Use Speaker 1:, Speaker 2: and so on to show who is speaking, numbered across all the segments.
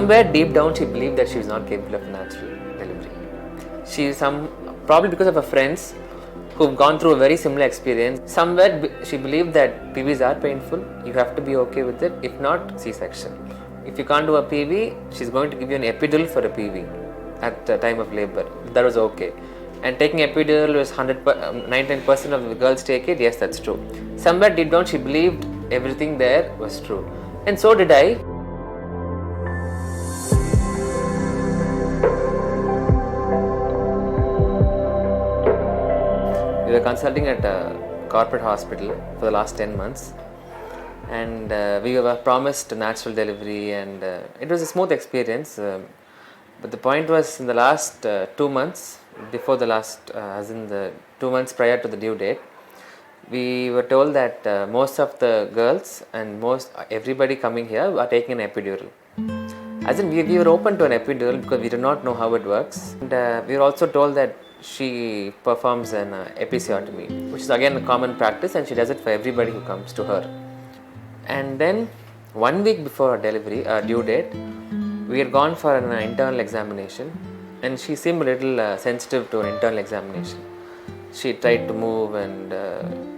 Speaker 1: somewhere deep down she believed that she was not capable of natural delivery. Probably because of her friends who've gone through a very similar experience, somewhere she believed that PVs are painful, you have to be okay with it, if not C-section. If you can't do a PV, she's going to give you an epidural for a PV at the time of labor. That was okay. And taking epidural was 99% of the girls take it, yes, that's true. Somewhere deep down she believed everything there was true. And so did I. We were consulting at a corporate hospital for the last 10 months. And we were promised natural delivery, and it was a smooth experience. But the point was, in the last 2 months, before the last, as in the 2 months prior to the due date, we were told that most of the girls and everybody coming here are taking an epidural. As in, we were open to an epidural because we did not know how it works. And we were also told that she performs an episiotomy, which is again a common practice, and she does it for everybody who comes to her. And then 1 week before her delivery, due date, we had gone for an internal examination, and she seemed a little sensitive to an internal examination. She tried to move, and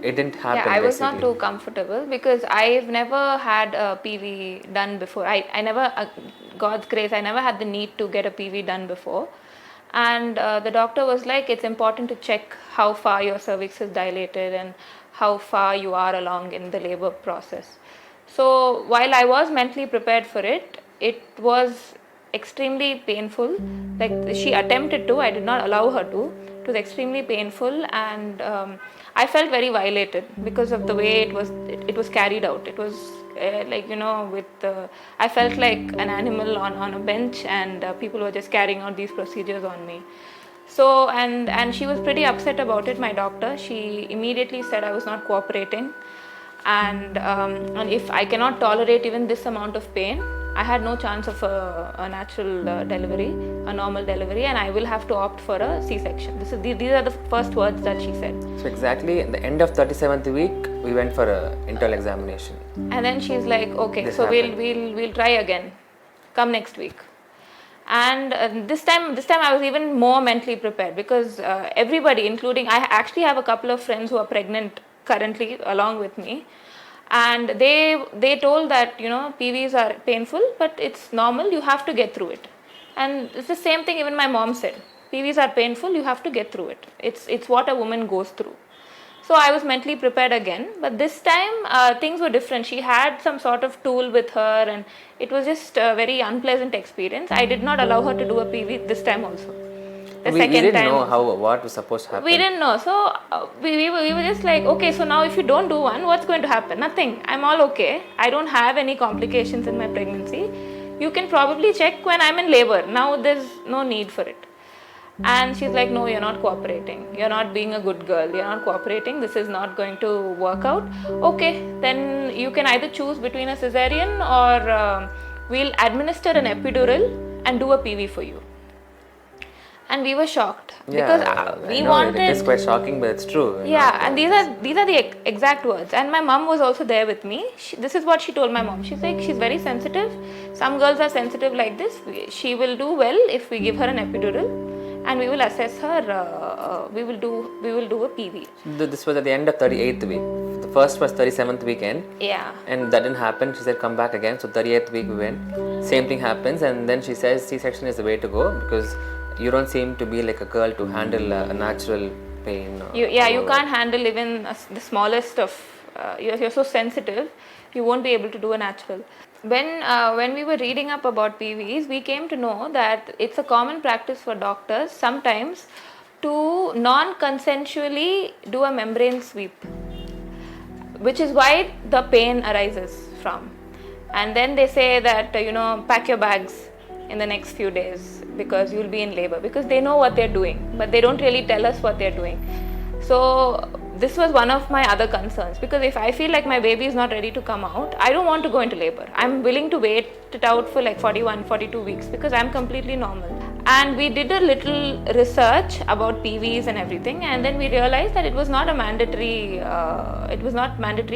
Speaker 1: it didn't happen.
Speaker 2: Yeah, I was not too comfortable because I've never had a PV done before. I never, God's grace, I never had the need to get a PV done before. And the doctor was like, it's important to check how far your cervix is dilated and how far you are along in the labor process. So while I was mentally prepared for it, it was extremely painful. Like, she attempted to, I did not allow her to. It was extremely painful, and I felt very violated because of the way it was carried out. It was I felt like an animal on a bench, and people were just carrying out these procedures on me. So, and she was pretty upset about it, my doctor. She immediately said I was not cooperating, and if I cannot tolerate even this amount of pain, I had no chance of a natural delivery, a normal delivery, and I will have to opt for a C-section. These are the first words that she said.
Speaker 1: So exactly at the end of 37th week, we went for an internal examination.
Speaker 2: And then she's like, okay, so we'll try again. Come next week. And this time I was even more mentally prepared because everybody, including, I actually have a couple of friends who are pregnant currently along with me. And they told that, PVs are painful, but it's normal, you have to get through it. And it's the same thing even my mom said. PVs are painful, you have to get through it. It's what a woman goes through. So I was mentally prepared again, but this time things were different. She had some sort of tool with her, and it was just a very unpleasant experience. I did not allow her to do a PV this time also.
Speaker 1: We didn't know what was supposed to happen.
Speaker 2: We didn't know. So we were just like, okay, so now if you don't do one, what's going to happen? Nothing. I'm all okay. I don't have any complications in my pregnancy. You can probably check when I'm in labor. Now there's no need for it. And she's like, no, you're not cooperating. You're not being a good girl. You're not cooperating. This is not going to work out. Okay, then you can either choose between a cesarean or we'll administer an epidural and do a PV for you. And we were shocked because we wanted.
Speaker 1: It is quite shocking, but it's true.
Speaker 2: Yeah, and these are the exact words. And my mom was also there with me. This is what she told my mom. She's like, she's very sensitive. Some girls are sensitive like this. She will do well if we give her an epidural, and we will assess her. We will do a PV.
Speaker 1: This was at the end of 38th week. The first was 37th weekend.
Speaker 2: Yeah.
Speaker 1: And that didn't happen. She said, come back again. So 38th week we went. Same thing happens, and then she says C-section is the way to go because you don't seem to be like a girl to handle a natural pain.
Speaker 2: You can't handle even the smallest of. You're so sensitive. You won't be able to do a natural. When we were reading up about PVs, we came to know that it's a common practice for doctors sometimes to non-consensually do a membrane sweep, which is why the pain arises from. And then they say that pack your bags in the next few days because you'll be in labor, because they know what they're doing, but they don't really tell us what they're doing. So this was one of my other concerns, because if I feel like my baby is not ready to come out, I don't want to go into labor. I'm willing to wait it out for like 41, 42 weeks because I'm completely normal. And we did a little research about PVs and everything, and then we realized that it was not mandatory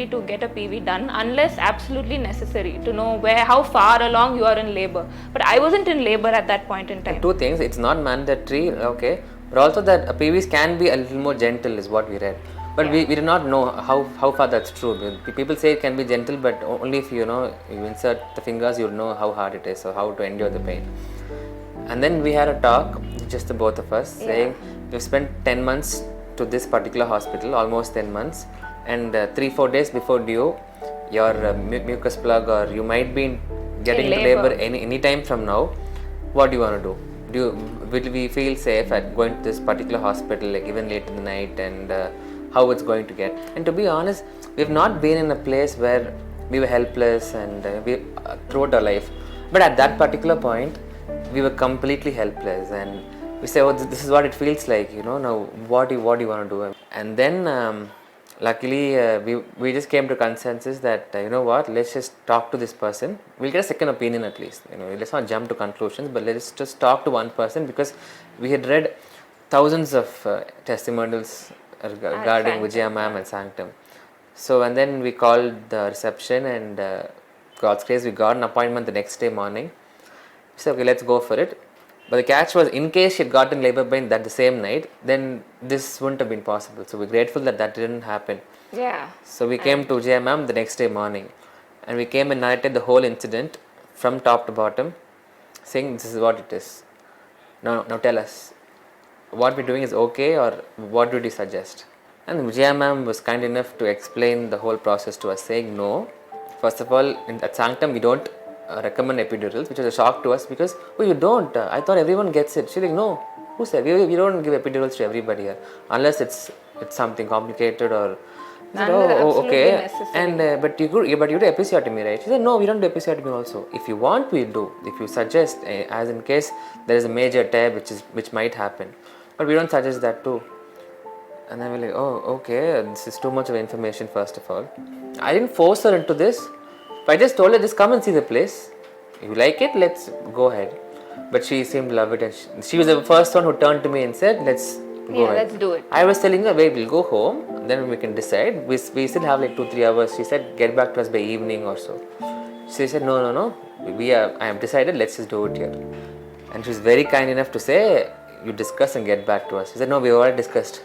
Speaker 2: to get a PV done unless absolutely necessary to know how far along you are in labor. But I wasn't in labor at that point in time.
Speaker 1: Two things: it's not mandatory, okay, but also that PVs can be a little more gentle, is what we read. But we did not know how far that's true. People say it can be gentle, but only if you insert the fingers, you'll know how hard it is or how to endure the pain. And then we had a talk, just the both of us, saying we've spent 10 months to this particular hospital, almost 10 months, and 3-4 days before due, your mucus plug, or you might be getting into labor any time from now. What do you want to do? Will we feel safe at going to this particular hospital, like even late in the night, and how it's going to get? And to be honest, we've not been in a place where we were helpless and throughout our life, but at that particular point, we were completely helpless, and we say, oh, this is what it feels like, now what do you want to do? And then luckily we just came to consensus that let's just talk to this person. We'll get a second opinion at least. Let's not jump to conclusions, but let's just talk to one person, because we had read thousands of testimonials regarding Vijaya ma'am and Sanctum. So, and then we called the reception, and God's grace, we got an appointment the next day morning. So, okay, let's go for it. But the catch was, in case she had gotten labor pain that the same night, then this wouldn't have been possible. So we're grateful that didn't happen.
Speaker 2: Yeah.
Speaker 1: So we came to Vijaya ma'am the next day morning, and we came and narrated the whole incident from top to bottom, saying this is what it is. Now tell us, what we're doing is okay, or what would you suggest? And Vijaya ma'am was kind enough to explain the whole process to us, saying no. First of all, at Sanctum we don't recommend epidurals, which was a shock to us, because you don't, I thought everyone gets it. She's like, no, who said? We don't give epidurals to everybody here unless it's something complicated, or
Speaker 2: okay.
Speaker 1: And but you do episiotomy, right? She said, no, we don't do episiotomy also. If you want, we do. If you suggest, as in case there is a major tear which might happen, but we don't suggest that too. And then we're like, oh, okay, this is too much of information. First of all, I didn't force her into this. I just told her, just come and see the place. If you like it, let's go ahead. But she seemed to love it, and she was the first one who turned to me and said, let's go ahead.
Speaker 2: Let's do it.
Speaker 1: I was telling her, wait, we'll go home, then we can decide. We still have like 2-3 hours. She said, get back to us by evening or so. She said, no. I have decided, let's just do it here. And she was very kind enough to say, you discuss and get back to us. She said, no, we already discussed.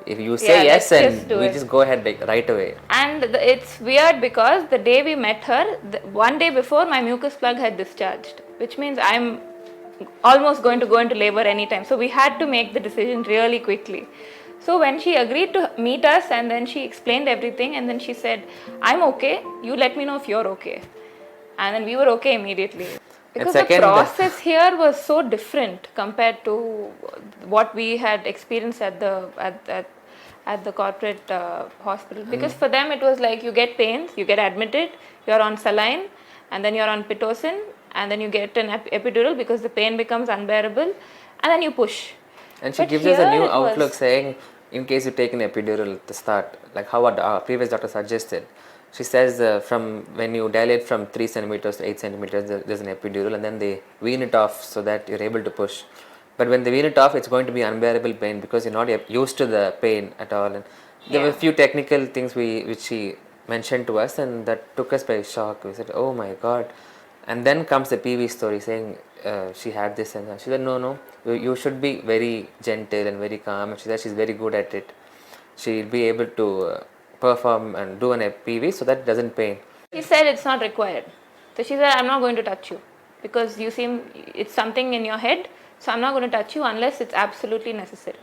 Speaker 1: If you say yes, and we just go ahead right away.
Speaker 2: And it's weird because the day we met her, one day before, my mucus plug had discharged, which means I'm almost going to go into labor anytime. So we had to make the decision really quickly. So when she agreed to meet us, and then she explained everything, and then she said, I'm okay, you let me know if you're okay. And then we were okay immediately. Because the process here was so different compared to what we had experienced at the corporate hospital. Because for them it was like, you get pains, you get admitted, you're on saline, and then you're on pitocin, and then you get an epidural because the pain becomes unbearable, and then you push.
Speaker 1: And she gives us a new outlook, saying, in case you take an epidural at the start, like how our previous doctor suggested. She says from when you dilate from 3 centimeters to 8 centimeters, there's an epidural, and then they wean it off so that you're able to push. But when they wean it off, it's going to be unbearable pain because you're not used to the pain at all. And there were a few technical things which she mentioned to us, and that took us by shock. We said, oh my God. And then comes the PV story saying she had this, and she said, no, you should be very gentle and very calm. And she said she's very good at it. She'll be able to perform and do an PV so that it doesn't pain.
Speaker 2: She said it's not required. So she said, I'm not going to touch you because it's something in your head, so I'm not going to touch you unless it's absolutely necessary.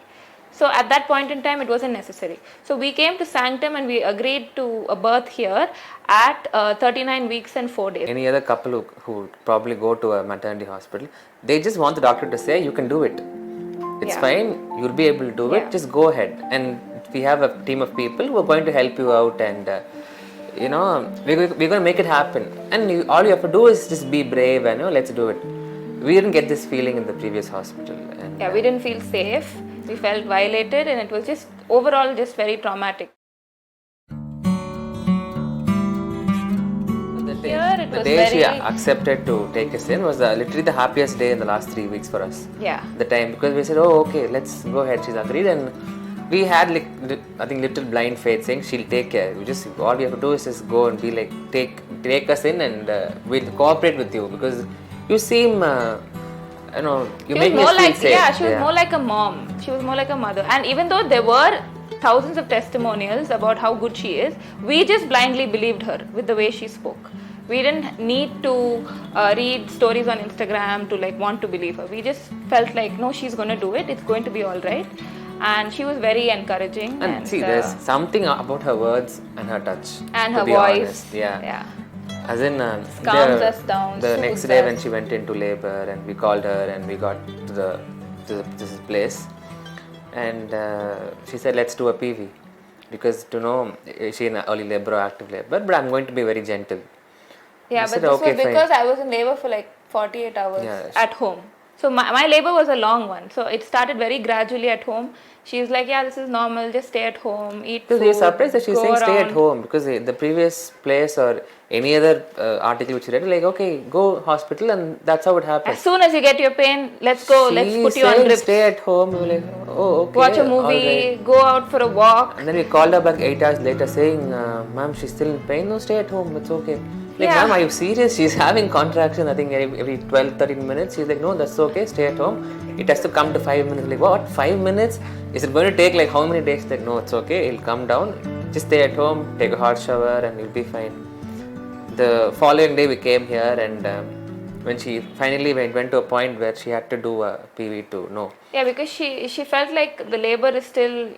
Speaker 2: So at that point in time, it wasn't necessary. So we came to Sanctum and we agreed to a birth here at 39 weeks and 4 days.
Speaker 1: Any other couple who probably go to a maternity hospital, they just want the doctor to say, you can do it. It's fine, you'll be able to do it, just go ahead. And we have a team of people who are going to help you out, and we're going to make it happen. And all you have to do is just be brave and let's do it. We didn't get this feeling in the previous hospital. And,
Speaker 2: we didn't feel safe. We felt violated, and it was just overall just very traumatic. Here it
Speaker 1: the
Speaker 2: was
Speaker 1: day
Speaker 2: very...
Speaker 1: she accepted to take us in was literally the happiest day in the last 3 weeks for us.
Speaker 2: Yeah.
Speaker 1: The time, because we said, oh, okay, let's go ahead. She's agreed, and we had like I think little blind faith saying she'll take care. We just all we have to do is just go and be like take us in, and we'll cooperate with you because you seem. You make me feel safe.
Speaker 2: Yeah, she was more like a mom. She was more like a mother. And even though there were thousands of testimonials about how good she is, we just blindly believed her with the way she spoke. We didn't need to read stories on Instagram to like want to believe her. We just felt like, no, she's going to do it. It's going to be all right. And she was very encouraging.
Speaker 1: And see, there's something about her words and her touch.
Speaker 2: And her voice.
Speaker 1: Honest. Yeah. As in,
Speaker 2: calms us down.
Speaker 1: The next day when she went into labor, and we called her and we got to this place, and she said, let's do a PV, because to know she in early labor or active labor, but I'm going to be very gentle.
Speaker 2: Yeah, but this was because I was in labor for like 48 hours at home. So my labor was a long one. So it started very gradually at home. She's like, yeah, this is normal. Just stay at home, eat food.
Speaker 1: You're surprised that she's saying stay at home, because the previous place or any other article which you read, like, okay, go hospital, and that's how it happens.
Speaker 2: As soon as you get your pain, let's go. Let's put you on drips.
Speaker 1: Stay at home. We're like, oh, okay.
Speaker 2: Watch a movie. Right. Go out for a walk.
Speaker 1: And then we called her back 8 hours later, saying, ma'am, she's still in pain. No, stay at home. It's okay. Like, ma'am, are you serious? She's having contractions, I think, every 12-13 minutes. She's like, no, that's okay, stay at home. It has to come to 5 minutes. Like, what? 5 minutes? Is it going to take like how many days? Like, no, it's okay, it'll come down. Just stay at home, take a hot shower, and you'll be fine. The following day we came here, and when she finally went to a point where she had to do a PV to know.
Speaker 2: Yeah, because she felt like the labor is still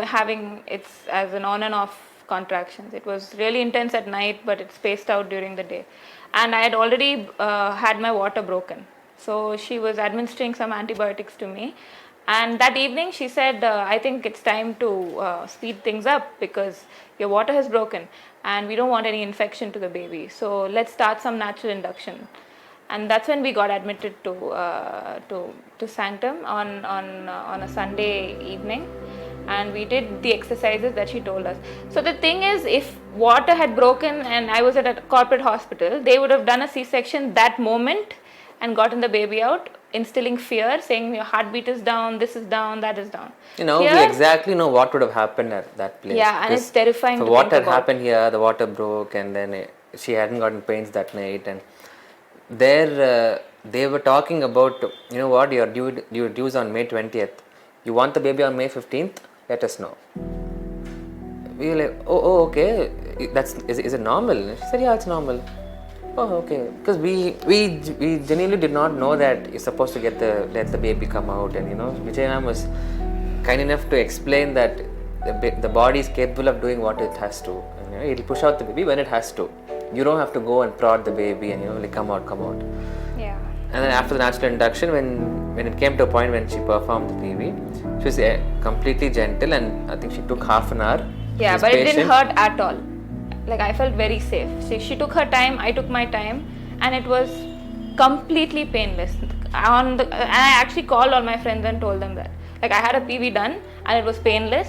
Speaker 2: having its as an on and off contractions. It was really intense at night, but it spaced out during the day. And I had already had my water broken. So she was administering some antibiotics to me. And that evening she said, I think it's time to speed things up because your water has broken and we don't want any infection to the baby. So let's start some natural induction. And that's when we got admitted to Sanctum on a Sunday evening. And we did the exercises that she told us. So the thing is, if water had broken and I was at a corporate hospital, they would have done a C-section that moment and gotten the baby out, instilling fear, saying your heartbeat is down, this is down, that is down.
Speaker 1: Here, we exactly know what would have happened at that place.
Speaker 2: Yeah, and it's terrifying to
Speaker 1: what
Speaker 2: think
Speaker 1: had happened here, the water broke, and then she hadn't gotten pains that night. And there they were talking about, what, your dues on May 20th. You want the baby on May 15th? Let us know. We were like, oh, okay. Is it normal? She said, yeah, it's normal. Oh, okay. Because we genuinely did not know that you're supposed to let the baby come out, and Vijay ma'am was kind enough to explain that the body is capable of doing what it has to. And, it'll push out the baby when it has to. You don't have to go and prod the baby and like come out.
Speaker 2: Yeah.
Speaker 1: And then after the natural induction, when it came to a point when she performed the PV, she was completely gentle, and I think she took half an hour.
Speaker 2: Yeah, but it didn't hurt at all. Like, I felt very safe. She took her time, I took my time, and it was completely painless. And I actually called all my friends and told them that. Like, I had a PV done and it was painless,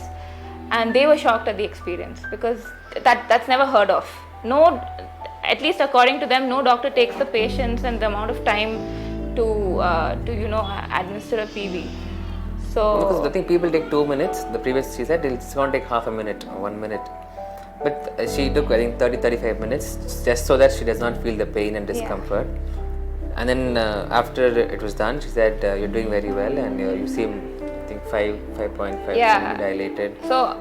Speaker 2: and they were shocked at the experience because that's never heard of. No, at least according to them, no doctor takes the patience and the amount of time to administer a PV. So
Speaker 1: because I think people take 2 minutes. The previous, she said it's going to take half a minute or 1 minute. But she took, I think, 30-35 minutes just so that she does not feel the pain and discomfort. Yeah. And then after it was done, she said, you're doing very well, and you seem, I think, 5.5 dilated.
Speaker 2: So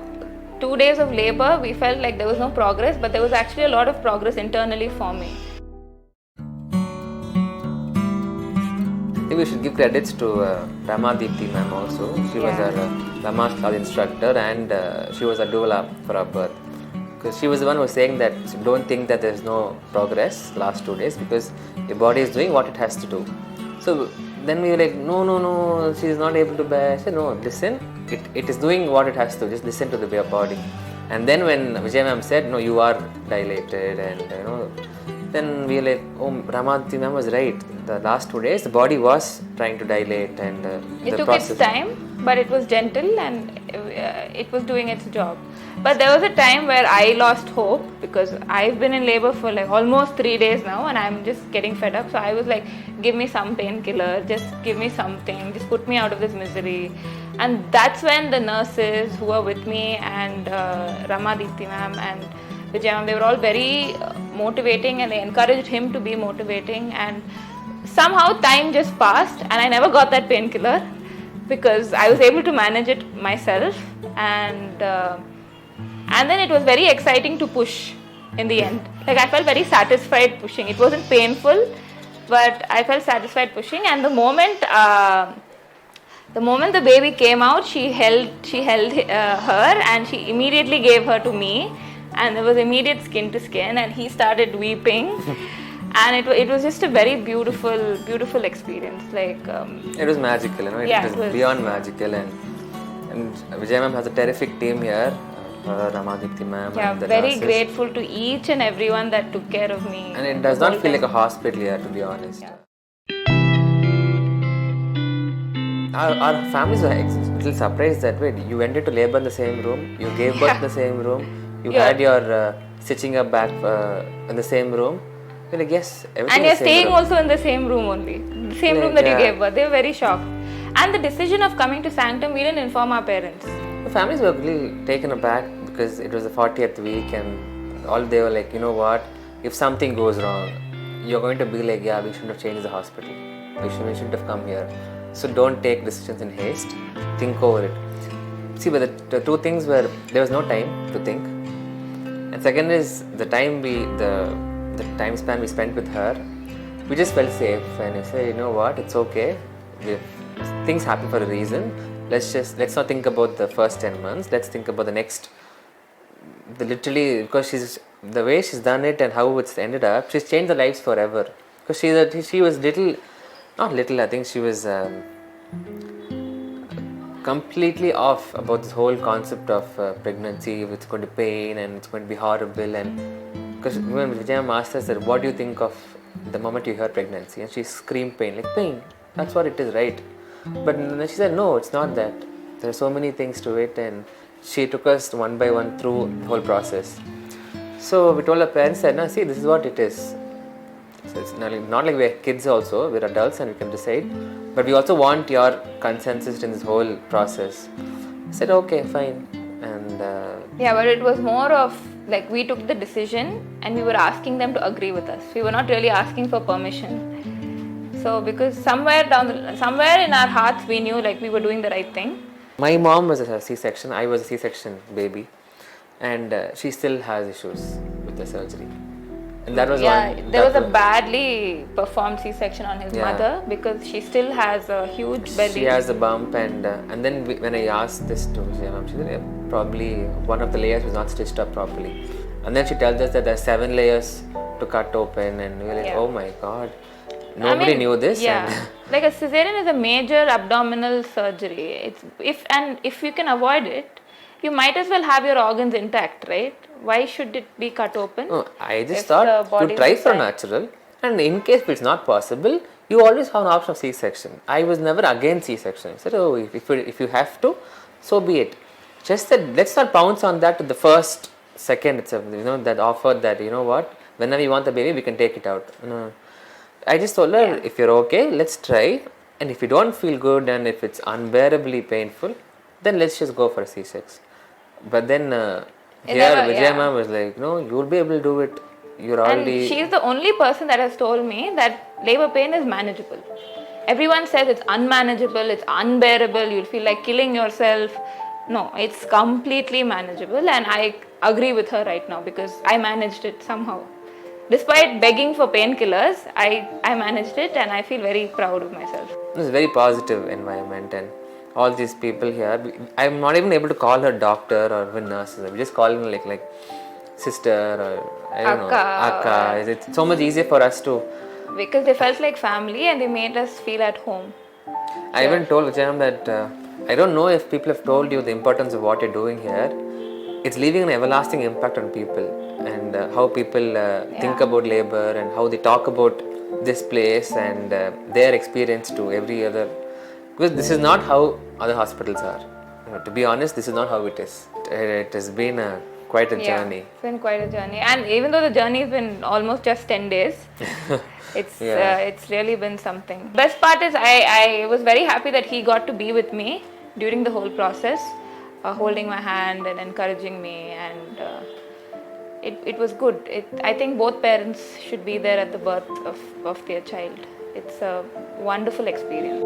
Speaker 2: 2 days of labor, we felt like there was no progress, but there was actually a lot of progress internally for me.
Speaker 1: I think we should give credits to Rama Deepthi ma'am also. She was our Rama class instructor, and she was a doula for our birth. Because she was the one who was saying that don't think that there is no progress last 2 days because your body is doing what it has to do. So then we were like, no, she is not able to bear. I said, no, listen, it is doing what it has to. Just listen to the body. And then when Vijay ma'am said, no, you are dilated, and then we were like, oh, Ramadhi ma'am was right. The last 2 days, the body was trying to dilate, and
Speaker 2: it took its time, but it was gentle and it was doing its job. But there was a time where I lost hope because I've been in labor for like almost 3 days now and I'm just getting fed up. So I was like, give me some painkiller, just give me something, just put me out of this misery. And that's when the nurses who were with me and Ramaditi ma'am and Vijay ma'am, they were all very motivating and they encouraged him to be motivating. And somehow time just passed and I never got that painkiller because I was able to manage it myself. And then it was very exciting to push in the end. Like I felt very satisfied pushing. It wasn't painful, but I felt satisfied pushing. And the moment the baby came out, she held her and she immediately gave her to me. And there was immediate skin to skin, and he started weeping. And it was just a very beautiful experience. Like
Speaker 1: it was magical, it was beyond magical, and Vijay ma'am has a terrific team here. Ramaditi ma'am.
Speaker 2: Yeah,
Speaker 1: and the
Speaker 2: very
Speaker 1: nurses.
Speaker 2: grateful to each and everyone that took care of me.
Speaker 1: And it does not feel like a hospital here, to be honest.
Speaker 2: Yeah.
Speaker 1: Our families were a little surprised that way. You went into labor in the same room, you gave birth in the same room, you had your stitching up back in the same room. We're like, yes, everything.
Speaker 2: And you're staying also in the same room only, the same room that you gave birth. They were very shocked. And the decision of coming to Sanctum, we didn't inform our parents.
Speaker 1: The families were really taken aback because it was the 40th week and all they were like, you know what, if something goes wrong, you're going to be like, yeah, we shouldn't have changed the hospital. We shouldn't have come here. So don't take decisions in haste. Think over it. See, but the two things were, there was no time to think. And second is the time the time span we spent with her, we just felt safe and we say, you know what, it's okay. Things happen for a reason. Let's not think about the first 10 months. Let's think about the next. Literally, because the way she's done it and how it's ended up, she's changed the lives forever. Because she was I think she was completely off about this whole concept of pregnancy. It's going to pain and it's going to be horrible. And because when Vijay asked us that, what do you think of the moment you hear pregnancy? And she screamed pain, like pain. That's what it is, right? But then she said, no, it's not that. There are so many things to it, and she took us one by one through the whole process. So we told our parents that, no, see, this is what it is. So it's not like we're kids also, we're adults and we can decide. But we also want your consensus in this whole process. I said, okay, fine. And
Speaker 2: yeah, but it was more of like we took the decision and we were asking them to agree with us. We were not really asking for permission. So because somewhere in our hearts we knew like we were doing the right thing.
Speaker 1: My mom was a C-section, I was a C-section baby, and she still has issues with the surgery. And that was
Speaker 2: there was a badly performed C-section on his mother because she still has a huge belly.
Speaker 1: She has a bump, and then when I asked this to Vijay, she said probably one of the layers was not stitched up properly. And then she tells us that there are 7 layers to cut open, and we're like, oh my god. Nobody knew this.
Speaker 2: Yeah, like a cesarean is a major abdominal surgery. If you can avoid it, you might as well have your organs intact, right? Why should it be cut open?
Speaker 1: No, I just thought you try for natural, and in case it's not possible, you always have an option of C-section. I was never against C-section. I said, oh, if you have to, so be it. Just that let's not pounce on that to the first second itself. That offer that whenever you want the baby, we can take it out. I just told her, if you're okay, let's try. And if you don't feel good and if it's unbearably painful, then let's just go for a C-section. But then Vijay ma'am was like, no, you'll be able to do it. You're already...
Speaker 2: And she's the only person that has told me that labor pain is manageable. Everyone says it's unmanageable, it's unbearable, you'll feel like killing yourself. No, it's completely manageable, and I agree with her right now because I managed it somehow. Despite begging for painkillers, I managed it and I feel very proud of myself.
Speaker 1: It's a very positive environment, and all these people here, I'm not even able to call her doctor or even nurses. We just call her like sister or I don't know, Akka. It's so much easier for us to...
Speaker 2: Because they felt like family and they made us feel at home.
Speaker 1: I even told Vijayam that I don't know if people have told you the importance of what you're doing here. It's leaving an everlasting impact on people, and how people think about labor and how they talk about this place and their experience to every other Because this is not how other hospitals are. To be honest, this is not how it is. It has been quite a journey.
Speaker 2: It's been quite a journey, and even though the journey has been almost just 10 days, it's really been something. Best part is I was very happy that he got to be with me during the whole process, holding my hand and encouraging me, and it was good. I think both parents should be there at the birth of their child. It's a wonderful experience.